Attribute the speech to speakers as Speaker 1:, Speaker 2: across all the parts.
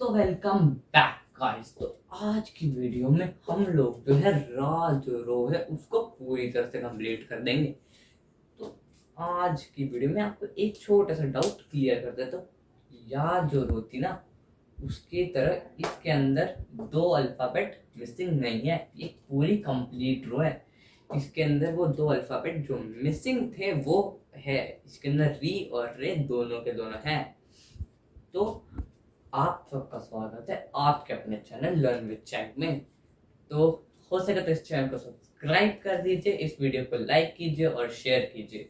Speaker 1: तो welcome back guys. तो आज की वीडियो में हम लोग जो है रा जो रो है उसको पूरी तरह से कंप्लीट कर देंगे। तो आज की वीडियो में आपको एक छोटा सा डाउट क्लियर कर देता हूँ। या जो रो थी ना उसकी तरह इसके अंदर दो अल्फाबेट मिसिंग नहीं है, ये पूरी कंप्लीट रो है। इसके अंदर वो दो अल्फाबेट जो मिसिंग थे वो है, इसके अंदर री और रे दोनों के दोनों हैं। तो आप सबका स्वागत है आपके अपने चैनल लर्न विद चैक में। तो हो सके तो इस चैनल को सब्सक्राइब कर दीजिए, इस वीडियो को लाइक कीजिए और शेयर कीजिए।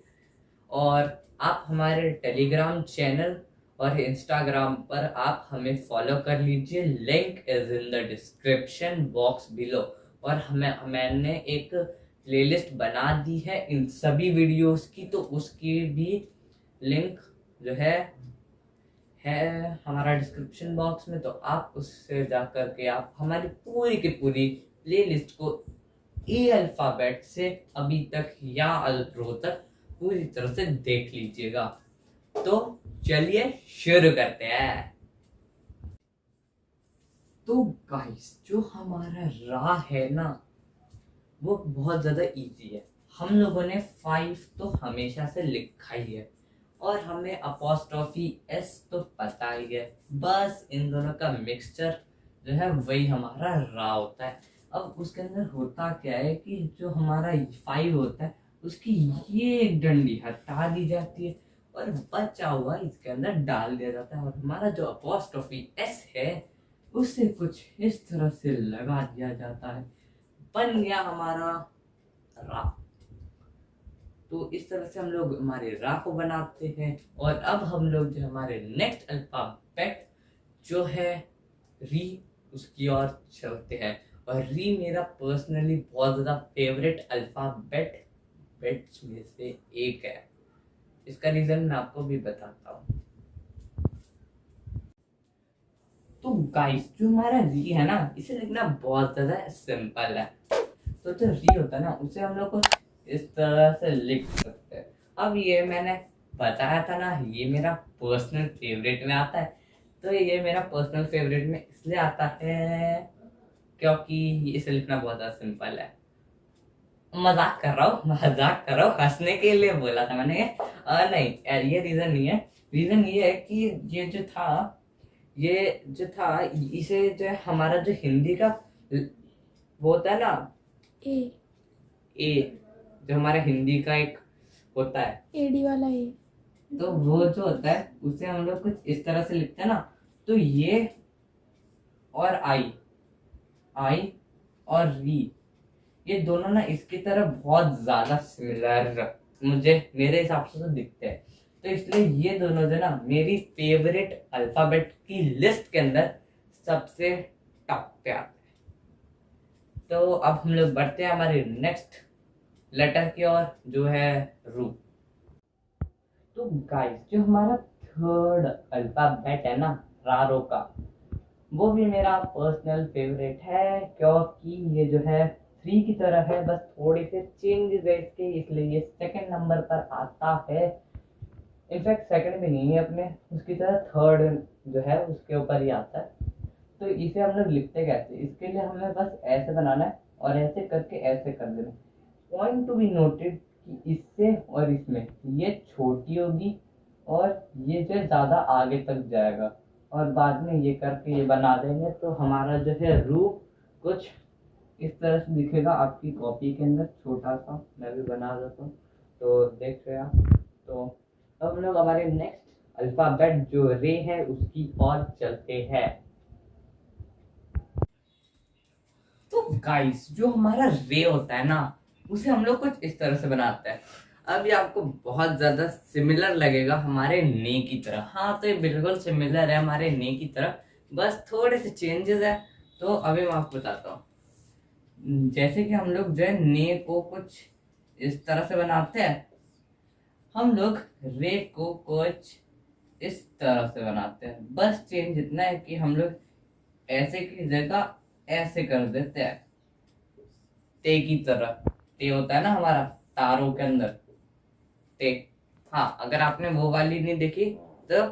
Speaker 1: और आप हमारे टेलीग्राम चैनल और इंस्टाग्राम पर आप हमें फॉलो कर लीजिए, link is in the description box below. और मैंने एक प्लेलिस्ट बना दी है इन सभी वीडियोस की, तो उसकी भी लिंक जो है हमारा डिस्क्रिप्शन बॉक्स में। तो आप उससे जाकर के आप हमारी पूरी की पूरी प्लेलिस्ट को ए अल्फाबेट से अभी तक या अल्ट्रो तक पूरी तरह से देख लीजिएगा। तो चलिए शुरू करते हैं। तो गाइस जो हमारा रा है ना वो बहुत ज्यादा इजी है। हम लोगों ने 5 तो हमेशा से लिखा ही है और हमें अपोस्ट्रोफी एस तो पता ही है। बस इन दोनों का मिक्सचर जो है वही हमारा रा होता है। अब उसके अंदर होता क्या है कि जो हमारा 5 होता है उसकी ये एक डंडी हटा दी जाती है और बचा हुआ इसके अंदर डाल दिया जाता है। और हमारा जो अपोस्ट्रोफी एस है उसे कुछ इस तरह से लगा दिया जाता है, बन गया हमारा रा। तो इस तरह से हम लोग हमारे रा को बनाते हैं। और अब हम लोग जो हमारे नेक्स्ट अल्फाबेट जो है री उसकी ओर चलते हैं। और री मेरा पर्सनली बहुत ज़्यादा फेवरेट अल्फाबेट्स में से एक है। इसका रीज़न मैं आपको भी बताता हूँ। तो गाइस जो हमारा री है ना इसे लिखना बहुत ज़्यादा सिंपल है। तो जो री होता है ना उसे हम लोग को इस तरह से लिख सकते हैं। अब ये मैंने बताया था ना ये मेरा पर्सनल फेवरेट में आता है। तो ये मेरा पर्सनल फेवरेट में इसलिए आता है क्योंकि इसे लिखना बहुत ज़्यादा सिंपल है। मजाक कर रहा हूँ, हंसने के लिए बोला था मैंने। नहीं, ये रीज़न नहीं है। रीज़न ये है कि ये जो था इसे जो है हमारा जो हिंदी का वो होता है ना ए, जो हमारा हिंदी का एक होता है
Speaker 2: एडी वाला ए।
Speaker 1: तो वो जो होता है उसे हम लोग कुछ इस तरह से लिखते हैं ना। तो ये और आई और री ये दोनों ना इसकी तरह बहुत ज्यादा सिमिलर मुझे मेरे हिसाब से तो दिखते हैं। तो इसलिए ये दोनों जो ना मेरी फेवरेट अल्फाबेट की लिस्ट के अंदर सबसे टॉप पे आते हैं। तो अब हम लोग बढ़ते हैं हमारे नेक्स्ट लेटर की ओर जो है रू। तो गाइस जो हमारा थर्ड अल्फाबेट है ना रारो का वो भी मेरा पर्सनल फेवरेट है क्योंकि ये जो है 3 की तरह है, बस थोड़े से चेंजेस है इसके, इसलिए ये सेकंड नंबर पर आता है। इनफैक्ट सेकंड भी नहीं है अपने उसकी तरह, थर्ड जो है उसके ऊपर ही आता है। तो इसे हम लोग लिखते कैसे, इसके लिए हमें बस ऐसे बनाना है और ऐसे करके ऐसे कर देना। पॉइंट टू बी नोटेड कि इससे और इसमें ये छोटी होगी और ये जो ज़्यादा आगे तक जाएगा और बाद में ये करके ये बना देंगे तो हमारा जो है रू कुछ इस तरह से दिखेगा। आपकी कॉपी के अंदर छोटा सा मैं भी बना देता हूँ तो देख रहे हैं आप। तो अब हम लोग हमारे नेक्स्ट अल्फाबेट जो रे है उसकी ओर चलते हैं। तो गाइस जो हमारा रे होता है ना उसे हम लोग कुछ इस तरह से बनाते हैं। अब ये आपको बहुत ज्यादा सिमिलर लगेगा हमारे ने की तरह। हाँ तो ये बिल्कुल सिमिलर है हमारे ने की तरह, बस थोड़े से चेंजेस है। तो अभी मैं आपको बताता हूँ। जैसे कि हम लोग जो है ने को कुछ इस तरह से बनाते हैं, हम लोग रे को कुछ इस तरह से बनाते हैं। बस चेंज इतना है कि हम लोग ऐसे की जगह ऐसे कर देते हैं, ते की तरह। ते होता है ना हमारा तारों के अंदर ते। हाँ अगर आपने वो वाली नहीं देखी तो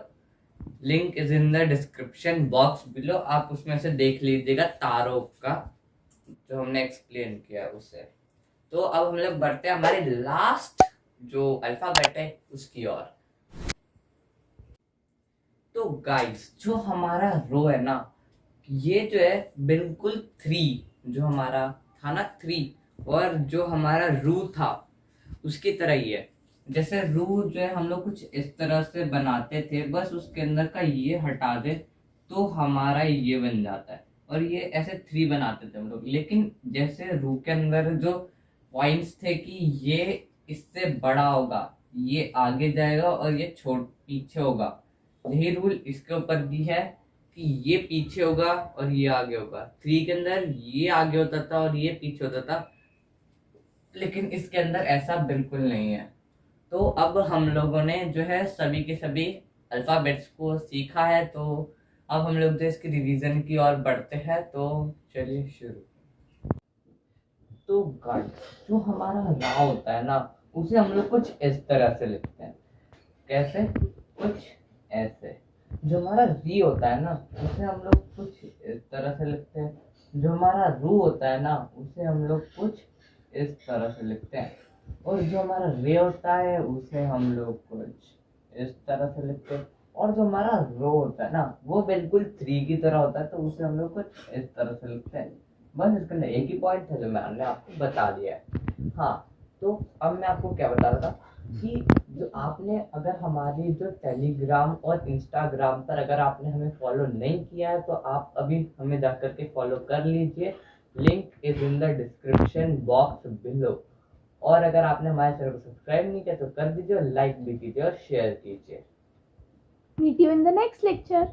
Speaker 1: link is in the description box below, आप उसमें से देख लीजिएगा तारों का जो हमने एक्सप्लेन किया उसे। तो अब हम लोग बढ़ते हैं हमारे लास्ट जो अल्फाबेट है उसकी ओर। तो गाइस जो हमारा रो है ना, ये जो है बिल्कुल 3, जो हमारा था ना 3, और जो हमारा रू था उसकी तरह ही है। जैसे रू जो है हम लोग कुछ इस तरह से बनाते थे, बस उसके अंदर का ये हटा दे तो हमारा ये बन जाता है। और ये ऐसे 3 बनाते थे हम लोग, लेकिन जैसे रू के अंदर जो पॉइंट्स थे कि ये इससे बड़ा होगा, ये आगे जाएगा और ये छोट पीछे होगा, यही रूल इसके ऊपर भी है कि ये पीछे होगा और ये आगे होगा। 3 के अंदर ये आगे होता था और ये पीछे होता था, लेकिन इसके अंदर ऐसा बिल्कुल नहीं है। तो अब हम लोगों ने जो है सभी के सभी अल्फाबेट्स को सीखा है, तो अब हम लोग जो इसकी रिवीजन की ओर बढ़ते हैं। तो चलिए शुरू। तो गाइस जो हमारा रा होता है ना, उसे हम लोग कुछ इस तरह से लिखते हैं। कैसे? कुछ ऐसे। जो हमारा री होता है ना, उसे हम लोग कुछ इस तरह से लिखते हैं। जो हमारा रू होता है ना, उसे हम लोग कुछ इस तरह से लिखते हैं। और जो हमारा रे होता है उसे हम लोग कुछ इस तरह से लिखते हैं। और जो हमारा रो होता है ना, वो बिल्कुल 3 की तरह होता है, तो उसे हम लोग कुछ इस तरह से लिखते हैं। बस इसके अंदर एक ही पॉइंट था जो मैंने आपको बता दिया है। हाँ, तो अब मैं आपको क्या बता रहा था कि जो आपने अगर हमारी जो टेलीग्राम और इंस्टाग्राम पर अगर आपने हमें फॉलो नहीं किया है, तो आप अभी हमें जाकर के फॉलो कर लीजिए। Link is in the description box below. और अगर आपने हमारे चैनल को सब्सक्राइब नहीं किया तो कर दीजिए, और लाइक भी कीजिए और शेयर कीजिए।
Speaker 2: Meet you in the next lecture.